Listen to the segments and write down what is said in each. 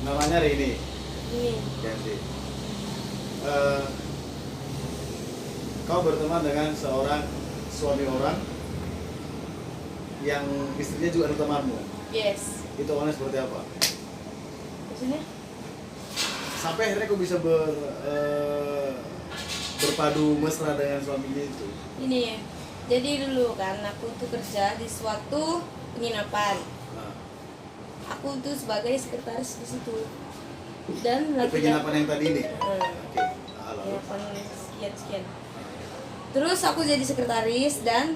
Namanya Rini. Ini. Ganti. Kau berteman dengan seorang suami orang yang istrinya juga adalah temanmu. Yes. Itu orangnya seperti apa? Maksudnya? Sampai akhirnya kau bisa berpadu mesra dengan suaminya itu. Ini ya. Jadi dulu kan aku tuh kerja di suatu penginapan. Nah, Aku tuh sebagai sekretaris di situ. Dan penginapan yang tadi ini. Hmm. Oke. Halo. Penginapan sekian. Terus aku jadi sekretaris dan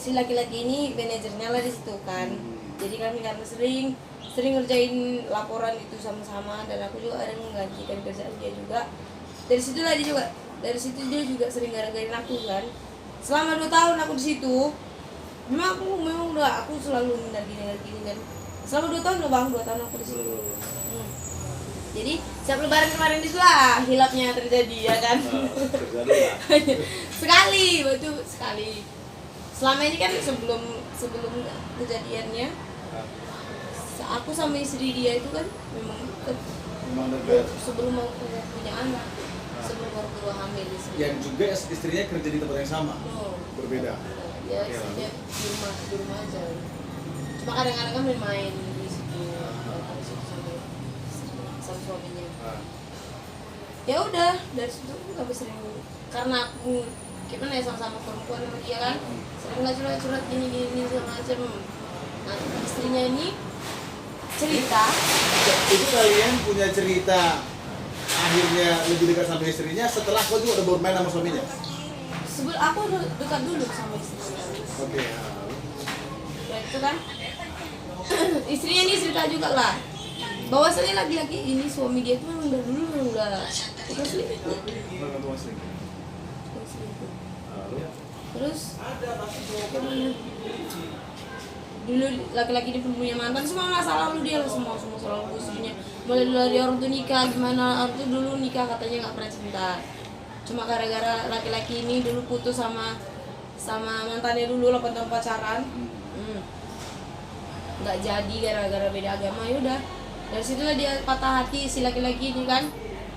si laki-laki ini manajernya lah di situ kan. Jadi kami karena sering ngerjain laporan itu sama-sama dan aku juga ada menggantikan kerjaan dia juga. Dari situ dia juga sering gara-garain aku kan. Selama 2 tahun aku di situ, memang aku selalu benar gini kan. Selama 2 tahun loh bang, 2 tahun aku di situ. Jadi setiap lebaran kemarin itu lah hilapnya terjadi ya kan. Terjadi lah. sekali. Selama ini kan sebelum kejadiannya, aku sama istri dia itu kan memang dekat. sebelum aku punya anak, sebelum baru hamil di sini. Yang juga istrinya kerja di tempat yang sama. Oh, Berbeda. ya Oke, istrinya di rumah aja. Cuma kadang-kadang kan main di situ, sama suaminya. Ya udah dari situ aku nggak bisa sering karena aku gimana ya sama-sama perempuan sama dia kan sering nggak curhat gini segala macam. Nah istrinya ini cerita Itu kalian punya cerita akhirnya lebih dekat sama istrinya setelah kau juga udah bermain sama suaminya. sebelum aku udah dekat dulu sama istrinya. Oke. Ya itu kan istrinya ini cerita juga lah bahwasanya laki-laki ini suami dia tuh memang dari dulu memang udah selingkuh. Terus gimana? Dulu laki-laki ini pun punya mantan, semua masalah lalu dia lah semua selalu istrinya. Mulai dari orang tuh nikah gimana, orang tuh dulu nikah katanya nggak pernah cinta. Cuma gara-gara laki-laki ini dulu putus sama mantannya dulu 8 tahun pacaran. Nggak jadi gara-gara beda agama, ya udah. Dari situlah dia patah hati si laki-laki ini kan.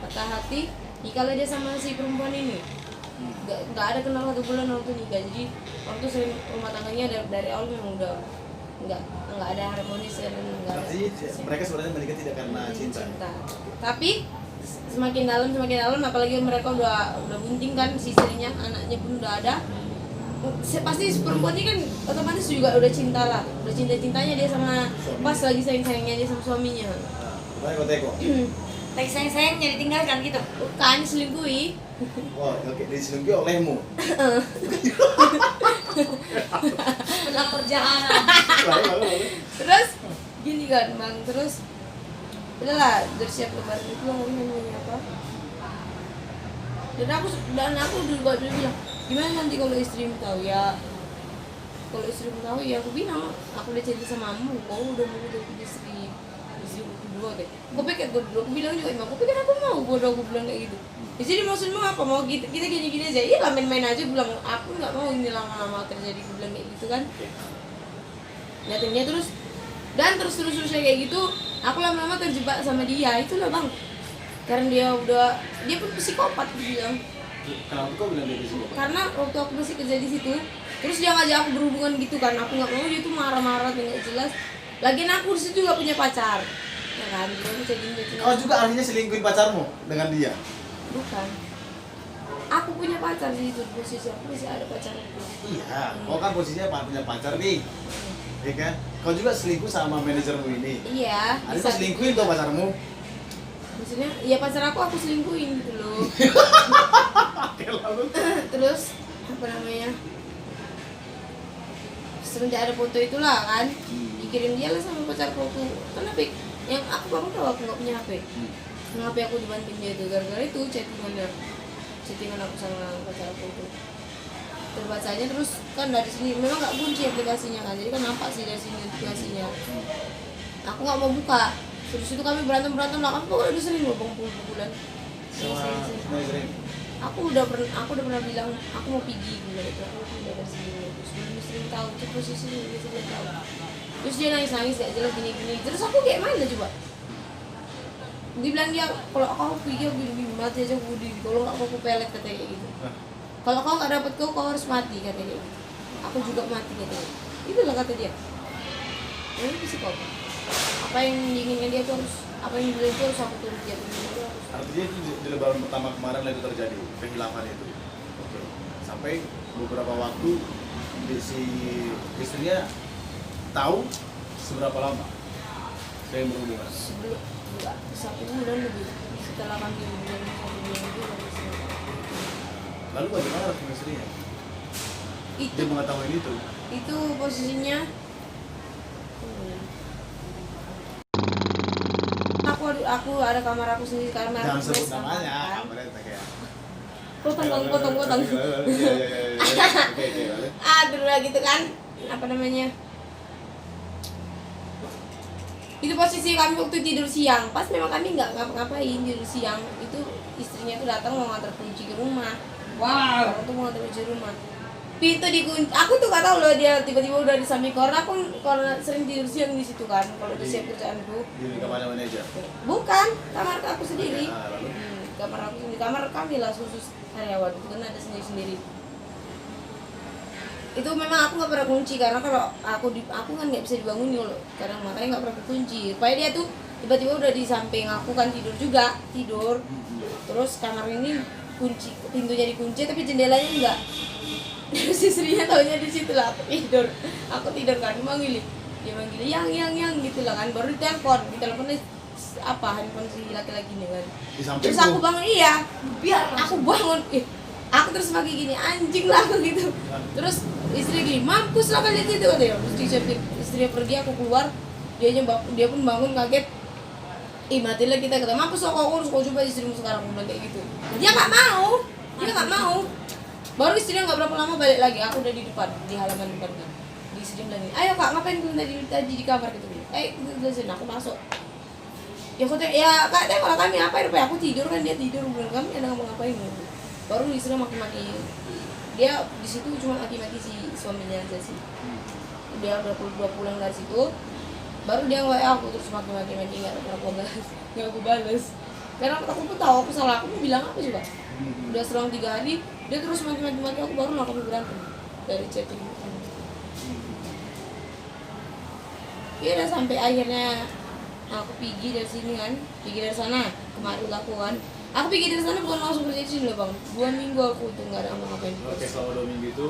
Patah hati, nikahlah dia sama si perempuan ini. Nggak ada kenal 1 bulan waktu nikah. Jadi waktu sering rumah tangganya dari awal memang udah nggak ada harmonis dan nggak ada. Jadi mereka sebenarnya menikah tidak karena cinta. Tapi semakin dalam apalagi mereka udah bunting kan si istrinya, anaknya pun udah ada. Pasti si perempuan ini kan otomatis juga udah cinta lah, udah cintanya dia sama pas lagi sayangnya dia sama suaminya. Baik, Teko. Lagi sayang-sayangnya ditinggalkan gitu. Bukan diselingkuhi. Wah, oke, diselingkuhi olehmu. Pelakor jahanam. Lalu. Terus gini kan bang, terus udahlah dari siap lebaran itu hari namanya apa? Dan aku juga dulu bilang gimana nanti kalau istrimu tahu ya. Kalau istrimu tahu ya aku bilang aku udah cerita sama kamu, kau udah mau punya istri kedua deh. Aku pikir aku bilang juga aku pikir aku mau bodoh aku bilang kayak gitu. Ya, jadi maksudmu apa mau kita gini aja? Iya lah main-main aja bilang aku nggak mau ini lama-lama terjadi aku bilang kayak gitu kan. Nyatanya terus kayak gitu aku lama-lama terjebak sama dia itulah bang. Karena dia pun psikopat aku bilang. Kenapa kau bilang dia diselingkuhi? Karena waktu aku masih kerja di situ terus dia ngajak aku berhubungan gitu kan, aku nggak mau, dia tuh marah-marah nggak jelas. Lagian aku di situ juga punya pacar ya kan, dia jadi Kau juga akhirnya selingkuhin pacarmu dengan dia? bukan, aku punya pacar di situ, posisi aku masih ada pacarku. Iya, kau kan posisinya punya pacar nih, ya kan? Kau juga selingkuh sama manajermu ini. Iya, Ada kau selingkuhin tuh pacarmu? maksudnya ya pacar aku selingkuhin gitu loh. Oke, lalu? Terus apa namanya, semenjak ada foto itulah kan dikirim dia lah sama pacarku. Kenapa yang aku baru tahu aku nggak punya HP. Kenapa aku dibanting dia itu gara-gara itu chattingan aku sama pacar aku itu terbacanya. Terus kan dari sini memang nggak kunci aplikasinya kan, jadi kan nampak sih dari sini aplikasinya. Aku nggak mau buka. Terus itu kami berantem lah, kamu kok udah sering ngomong pukulan. Sama istri. Aku udah pernah bilang aku mau pergi gitu, aku udah dari sini. Terus sering tahu itu posisinya dia sering tahu. Terus dia nangis gak jelas gini. Terus aku kayak mana coba? Dia bilang dia kalau kau pergi mati aja budi, kalau nggak aku pelet katanya kayak gitu. Kalau kau nggak dapat kau harus mati katanya gitu. Aku juga mati katanya. Itulah kata dia. Ini psikopat. Apa yang diinginkan dia tuh harus, apa yang dia itu harus aku turuti. Artinya itu di lebaran pertama kemarin lah itu terjadi kehilangan itu. Oke. Sampai beberapa waktu si istrinya tahu seberapa lama saya berhubungan. Sebelum enggak, 1 bulan lebih setelah kami bulan 1 bulan lebih baru istri. Lalu bagaimana respon istrinya? Itu Dia mengetahui itu. posisinya aku ada kamar aku sendiri karena Jangan aku sebut sama namanya, kan. kamarnya kayak. Potong. Iya. Oke, lalu. Aduh lah gitu kan, apa namanya, itu posisi kami waktu tidur siang, pas memang kami nggak ngapa-ngapain tidur siang, itu istrinya tuh datang mau ngantar kunci ke rumah. Wow. Aku tuh mau ngantar kunci rumah, pintu dikunci, aku tuh gak tahu loh dia tiba-tiba udah di samping, karena aku sering tidur siang di situ kan, kalau udah siap kerjaanku. Di kamarnya manajer. Bukan, kamar aku sendiri. Lalu. Kamar aku sendiri, kamar kami lah khusus karyawan, itu kan ada sendiri-sendiri. Itu memang aku nggak pernah kunci karena kalau aku kan nggak bisa dibangun loh, karena makanya nggak pernah kunci. Supaya dia tuh tiba-tiba udah di samping aku kan tidur, terus kamar ini kunci, pintunya dikunci tapi jendelanya enggak. Terus istrinya taunya di situ lah aku tidur kan, dia manggil yang gitu lah kan, baru diteleponnya apa handphone si laki-laki ini kan. Di samping Terus aku bangun, iya, Biar aku bangun, aku terus pakai gini, anjing lah aku gitu. Terus istri gini, mampus lah kalian itu katanya. Terus istrinya pergi, aku keluar, dia pun bangun kaget. Ih matilah kita kata, mampus lah kau harus kau coba istrimu sekarang, aku bilang kayak gitu. Dia nggak mau. Baru istrinya nggak berapa lama balik lagi, aku udah di depan, di halaman depan kan. Di istri bilang, ayo kak ngapain kamu tadi di kamar gitu. Udah sini, aku masuk. Ya kak kalau kami apa ya, aku tidur kan, dia tidur, bilang kami ada ngapa-ngapain. Baru istrinya maki-maki, dia di situ cuma maki-maki si suaminya aja sih. Dia udah pulang dari situ, baru dia WA aku terus maki-maki nggak aku balas. Karena aku pun tahu aku salah, aku mau bilang apa juga. Udah selang 3 hari dia terus maki-maki aku, baru lah kami berantem dari chatting. Ya udah sampai akhirnya aku pergi dari sini kan, pergi dari sana kemarin aku kan. Aku pergi dari sana bukan langsung kerja di sini loh bang. 2 minggu aku tuh nggak ada ngapain. Oke, selama 2 minggu itu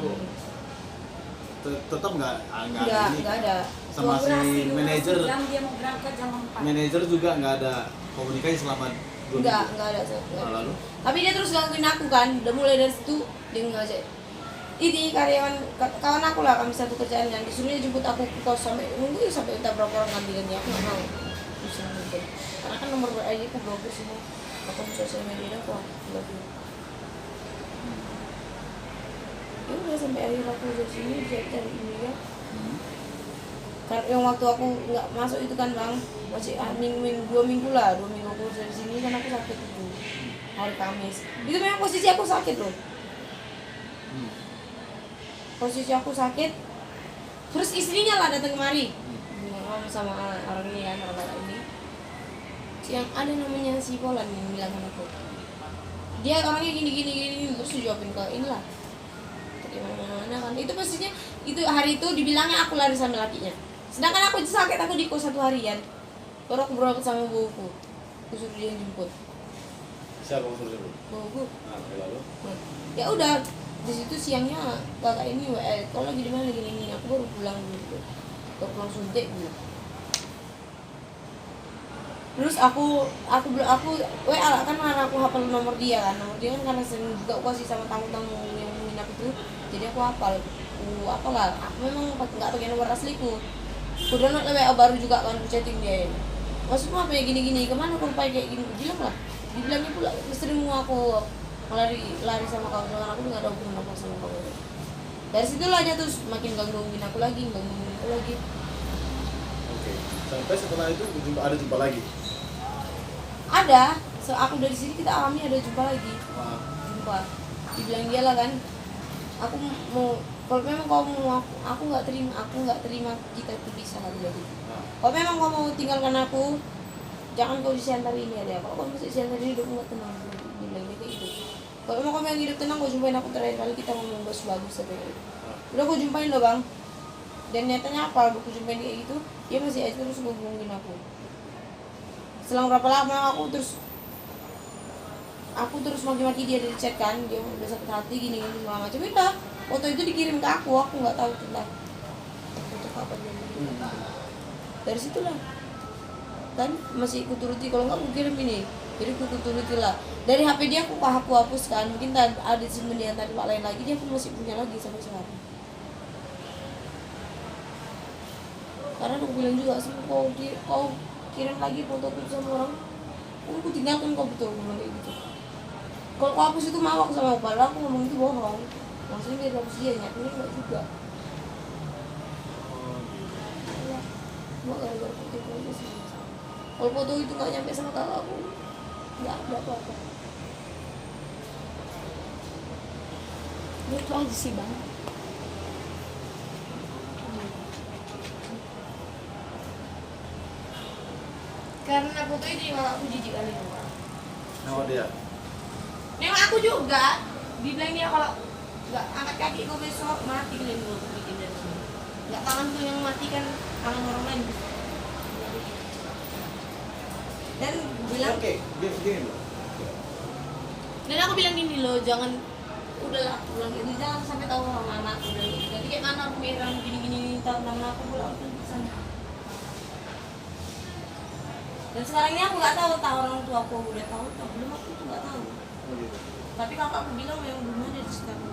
tetap nggak ini. Nggak ada. Sama si manajer. Dia mau berangkat jam 4. Manajer juga nggak ada komunikasi selama 2 minggu. Nggak ada. Lalu? Tapi dia terus gangguin aku kan. Udah mulai dari situ dia ngajak. Ini karyawan kawan aku lah, kami satu kerjaan kan, disuruhnya jemput aku ke kos, sampai nunggu sampai entah berapa orang ngambilin ya, aku nggak mau. Karena kan nomor WA aku blokir semua, akun sosial media aku blokir. Ya udah sampai akhir aku dari sini dia cari ini ya. Karena yang waktu aku nggak masuk itu kan bang, masih 2 minggu lah, 2 minggu aku dari sini kan aku sakit itu hari Kamis. Itu memang posisi aku sakit loh. Posisi aku sakit, terus istrinya lah datang kemari, ngomong sama orang ini kan, orang ini yang ada namanya si Polan yang bilang sama aku, dia orangnya gini terus jawabin ke inilah gimana kan. Itu posisinya itu hari itu dibilangnya aku lari sama lakinya, sedangkan aku sakit, aku di kos 1 harian, baru aku berobat sama buku, aku suruh dia jemput. Siapa suruh jemput? Buku. Nah, lalu? Ya udah di situ siangnya kakak ini kalau lagi di mana gini aku baru pulang dulu, pulang suntik dulu. Terus aku WA kan, karena aku hafal nomor dia kan karena sering juga aku kasih sama tamu-tamu yang menginap itu, jadi aku hafal. Apalah, aku memang nggak pakai nomor asliku. Aku download WA baru juga kan, aku chatting dia. Maksudmu apa ya gini kemana aku pakai kayak gini? Bilang lah, dibilangnya pula sering mau aku lari sama kamu, dengan aku nggak ada hubungan apa sama kamu. Dari situlah dia terus makin gangguin aku lagi. Oke. Sampai setelah itu ada jumpa lagi. Ada, aku dari sini kita alami ada jumpa lagi. Jumpa. Dibilang dia lah kan, aku mau, kalau memang kamu mau aku nggak terima kita itu bisa lagi. Kalau memang kamu mau tinggalkan aku, jangan kau siantar ini ada, kalau kau masih siantar ini hidupmu nggak tenang, dia bilang dia kayak gitu. Kalau mau kamu yang hidup tenang, kau jumpain aku terakhir kali kita ngomong bagus tapi udah kau jumpain loh bang. Dan nyatanya apa? Aku jumpain kayak gitu, dia masih aja terus ngomongin aku. Selang berapa lama aku terus maki-maki dia dari chat kan, dia udah sakit hati gini segala macam. Udah, foto itu dikirim ke aku nggak tahu tentang foto apa dia. Dari situlah kan masih aku turuti, kalau nggak aku kirim ini, jadi aku turuti lah. Dari HP dia aku hapus kan, mungkin ada simpen yang tadi lain lagi, dia pun masih punya lagi sampai sekarang. Karena aku bilang juga sih, kau kirim lagi foto aku sama orang, aku tinggalkan kau, betul aku bilang kayak gitu. Kalau aku hapus itu mau aku sama padahal aku ngomong itu bohong, maksudnya biar hapus dia, nyatanya enggak juga. Cuma gara-gara foto itu aja sih. Kalau foto itu nggak nyampe sama kakak aku, nggak ada apa-apa. Itu aja sih bang. Karena foto itu yang aku jijik kali ini. Nama dia. Memang aku juga dibilang dia kalau nggak angkat kaki kau besok mati kalian dulu aku bikin dari sini. Nggak tangan tuh yang mati kan tangan orang lain. Dan bilang Oke, gini loh. dan aku bilang gini loh, jangan udahlah aku bilang gitu, jangan sampai tahu sama anak udah gitu. Jadi kayak mana aku bilang gini tahu nama aku pulang ke sana. Dan sekarang ini aku nggak tahu orang tua aku udah tahu atau belum, aku tuh nggak tahu. Oh, gitu. Tapi kakak aku bilang memang belum ada di sekarang.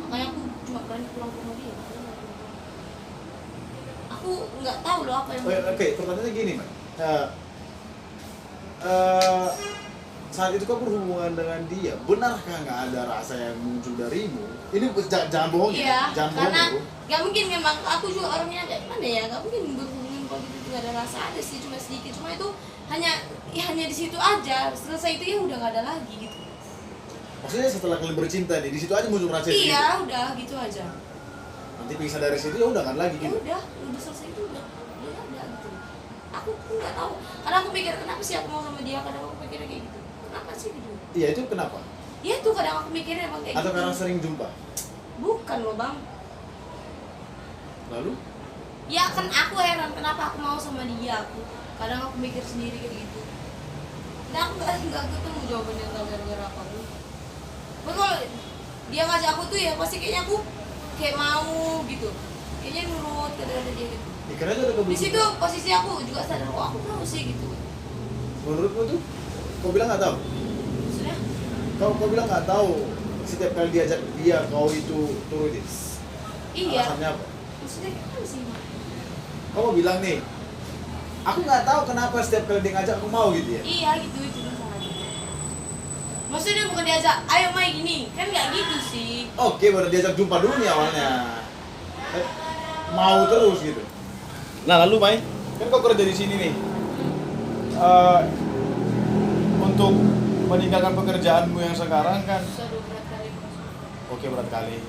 Makanya aku cuma berani pulang ke rumah dia. Aku nggak tahu loh apa yang. Oke, pertanyaannya gini, Mas. Saat itu kau berhubungan dengan dia, benarkah nggak ada rasa yang muncul darimu? Ini jangan bohong Iya, ya, jangan bohong karena ya, Bu. nggak mungkin, memang aku juga orangnya kayak gimana ya, nggak mungkin berhubungan kalau gitu juga ada rasa, ada sih cuma sedikit, cuma itu hanya di situ aja, selesai itu ya udah nggak ada lagi gitu. Maksudnya setelah kalian bercinta nih, di situ aja muncul rasa itu. Iya, udah gitu aja. Nanti pisah dari situ ya udah nggak lagi Ya gitu. udah selesai itu udah ada gitu. Aku pun nggak tahu, karena aku pikir kenapa sih aku mau sama dia, kadang aku pikirnya kayak gitu, kenapa sih gitu. Iya, itu kenapa? Ya tuh kadang aku mikirnya emang kayak Atau gitu. karena sering jumpa? Bukan loh bang. Lalu? Ya kan aku heran kenapa aku mau sama dia, aku kadang aku mikir sendiri kayak gitu. Nah aku nggak ketemu jawabannya tentang gara-gara apa tuh. Tapi kalau dia ngajak aku tuh ya pasti kayaknya aku kayak mau gitu. Kayaknya nurut kata-kata dia gitu. Karena itu ada Di kebutuhan. situ posisi aku juga sadar, oh aku mau sih gitu. Menurutmu tuh, kau bilang nggak tahu? Maksudnya? Kau bilang nggak tahu setiap kali diajak dia kau itu turutin. Iya. Alasannya apa? Maksudnya gimana sih? Kamu bilang nih, aku nggak tahu kenapa setiap kali dia ngajak aku mau gitu ya. Iya gitu itu masalahnya. Maksudnya bukan diajak, ayo main gini, kan nggak gitu sih. Oke, baru diajak jumpa dulu nih awalnya. Mau terus gitu. Nah lalu Mai, kan kau kerja di sini nih. Untuk meninggalkan pekerjaanmu yang sekarang kan, Sudah berat kali. oke berat kali.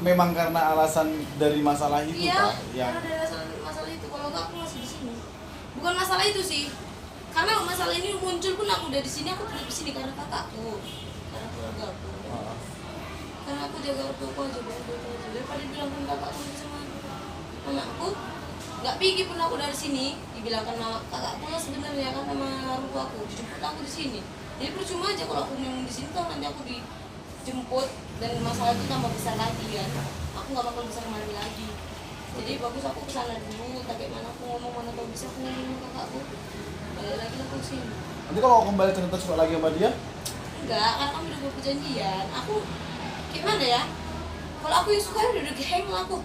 Memang karena alasan dari masalah itu Iya, Pak, yang karena ada masalah itu. Kalau enggak aku masih di sini. Bukan masalah itu sih. Karena masalah ini muncul pun aku udah di sini, aku tetap di sini karena kakakku, karena keluarga aku. Karena aku jaga ortuku aja, daripada bilang pun kakakku sama anakku, nggak pikir pun aku dari sini. Dibilangkan sama kakakku lah sebenarnya kan sama orang tua aku, dijemput aku di sini. Jadi percuma aja kalau aku memang di sini, kalau nanti aku dijemput dan masalah itu tambah besar lagi kan, aku nggak bakal bisa kembali lagi. Jadi bagus aku kesana dulu, tapi mana aku ngomong, mana tahu bisa aku ngomong sama kakakku, balik lagi aku sini. nanti kalau kembali ternyata suka lagi sama dia, Enggak, kan kami udah buat perjanjian. Aku gimana ya? Kalau aku yang suka udah geng lah aku.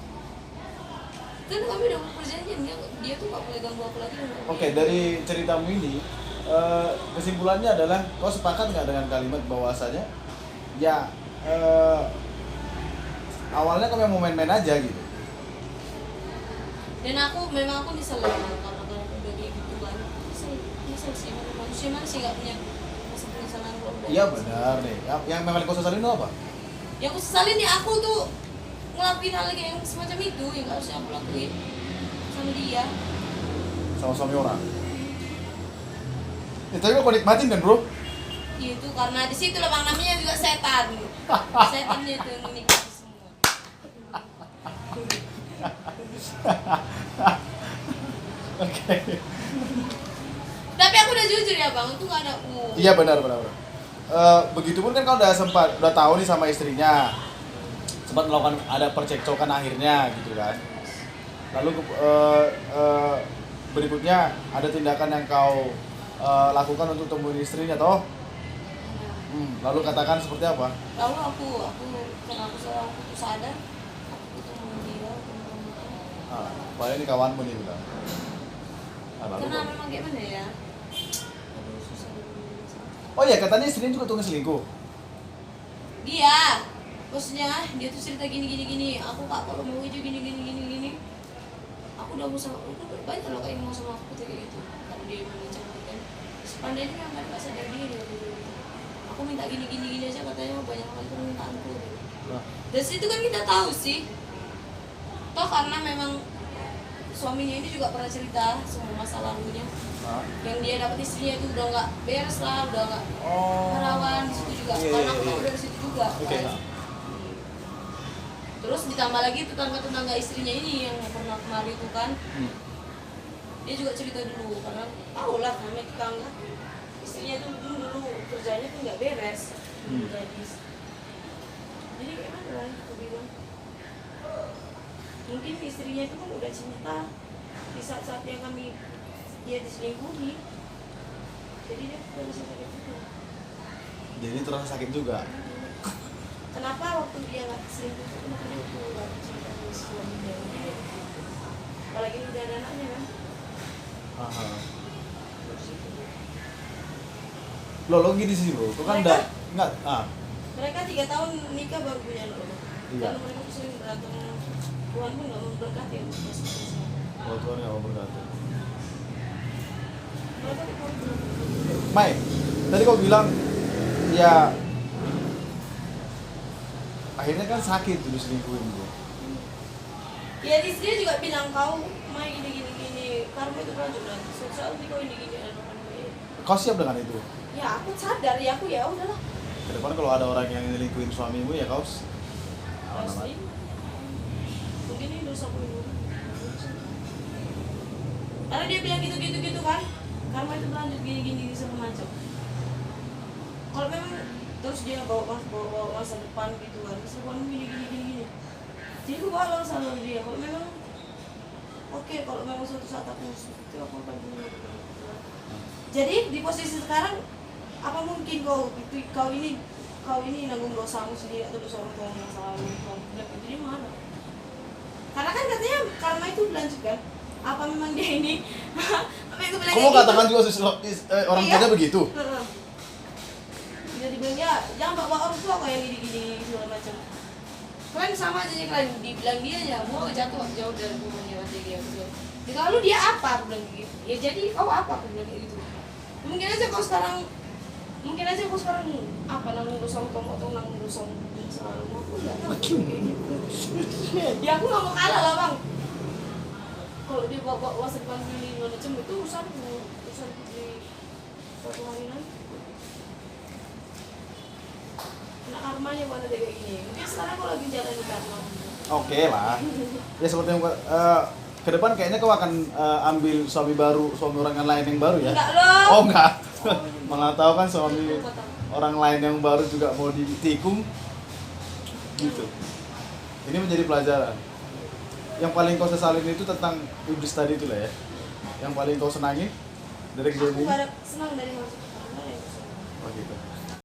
Kan kami udah buat perjanjian, dia tuh gak boleh ganggu aku lagi. oke, dari ceritamu ini kesimpulannya adalah kau sepakat nggak dengan kalimat bahwasanya ya awalnya kau mau main-main aja gitu. Dan memang aku nyesel ya, karena udah kayak gitu kan. Nyesel sih, manusia mana sih gak punya rasa penyesalan kalau udah. Iya benar nih. Yang memang kau sesalin itu apa? Yang aku sesalin ya aku tuh ngelakuin hal yang semacam itu yang gak harusnya aku lakuin sama dia. Sama suami orang. Ya, tapi kok nikmatin kan bro? Itu karena di situ bang namanya juga setan. Setannya itu yang menikmati semua. Oke. Tapi aku udah jujur ya bang, itu nggak ada Iya benar. Begitupun kan kau udah tahu nih sama istrinya, sempat melakukan ada percekcokan akhirnya gitu kan. Lalu berikutnya ada tindakan yang kau lakukan untuk temuin istrinya toh? Lalu katakan seperti apa? Lalu aku karena aku tuh sadar, aku ketemu dia, Padahal ini kawanmu nih bilang. Lalu karena kau- memang kayak mana ya? Aduh susah dulu. Oh iya, katanya istrinya juga tukang selingkuh. Dia, maksudnya dia tuh cerita gini, aku kak kalau mau aja gini. Aku udah mau sama, udah banyak loh kayak mau sama aku kayak gitu. Kalau dia mau cantik kan, sepandai dia nggak sadar diri waktu itu. Aku minta gini aja katanya banyak banget permintaanku. Nah, Dari situ kan kita tahu sih, toh karena memang suaminya ini juga pernah cerita semua masa lalunya. Yang dia dapat istrinya itu udah nggak beres lah, udah nggak perawan di situ juga. Iya, Karena aku iya, tahu iya. dari situ juga. Oke. Kan. Terus ditambah lagi tetangga istrinya ini yang pernah kemari itu kan, dia juga cerita dulu karena tahu lah namanya tetangga. Istrinya itu dulu kerjanya tuh nggak beres, jadi kayak mana lah aku bilang. Mungkin istrinya itu kan udah cinta di saat-saat yang dia diselingkuhi, jadi dia udah bisa sakit juga. Jadi terasa sakit juga. Kenapa waktu dia nggak selingkuh itu kenapa dia tuh nggak cinta sama suaminya? Apalagi udah ada anaknya kan. Aha. Lo gini sih bro, itu kan Mereka- udah nggak Mereka 3 tahun nikah baru punya anak. Iya. Dan mereka tuh sering berantem. Tuhan pun nggak memberkati ya masing-masing. kalau Tuhan nggak mau berkata. Mereka tuh kalau berantem. Mai, tadi kau bilang ya akhirnya kan sakit dulu selingkuhin bro. Ya istrinya juga bilang kau main gini. Karma itu berlanjut dan suatu saat nanti kau ini gini dan orang ini. Kau siap dengan itu? Ya aku sadar ya aku ya udahlah. Ke depan kalau ada orang yang nyelingkuhin suamimu ya kau Pasti. Mungkin ini dosa aku dulu. Karena dia bilang gitu kan. Karma itu berlanjut gini segala macam. Kalau memang terus dia bawa masa depan gitu kan. Masa depan gini. Jadi aku bawa masa lalu dia. Kalau memang oke, kalau memang suatu saat aku itu aku akan punya. Jadi di posisi sekarang apa mungkin kau ini nanggung dosamu sendiri atau dosa orang tua yang selalu kau bilang jadi mana? Karena kan katanya karma itu berlanjut kan. Apa memang dia ini? Apa yang aku bilang kamu kayak katakan gitu? juga orang Iya. tuanya begitu. Heeh. Dia dibilang ya jangan bawa orang tua kau yang gini segala macam. Kan sama aja kalian dibilang dia aja mau jatuh jauh dari rumahnya aja dia bilang. Ya, kalau dia apa aku bilang gitu. Ya jadi kau apa aku bilang kayak gitu. Mungkin aja kau sekarang apa nanggung dosa kamu atau nanggung dosa selalu aku nggak tahu kayak gitu. Ya aku nggak mau kalah lah bang. Kalau dia bawa masa depan gini macam itu urusanku di suatu hari nanti. Nah karmanya mana dia kayak gini. Mungkin sekarang aku lagi jalan di karma. Oke lah. Ya seperti yang ke depan kayaknya kau akan ambil suami orang yang lain yang baru ya? Enggak loh. Oh enggak. Malah tahu kan suami orang lain yang baru juga mau ditikung. Gitu. Ini menjadi pelajaran. Yang paling kau sesalin itu tentang iblis tadi itu lah ya. Yang paling kau senangi dari Aku kejadian ini. gak ada senang dari masuk ke karma ya. Oh gitu.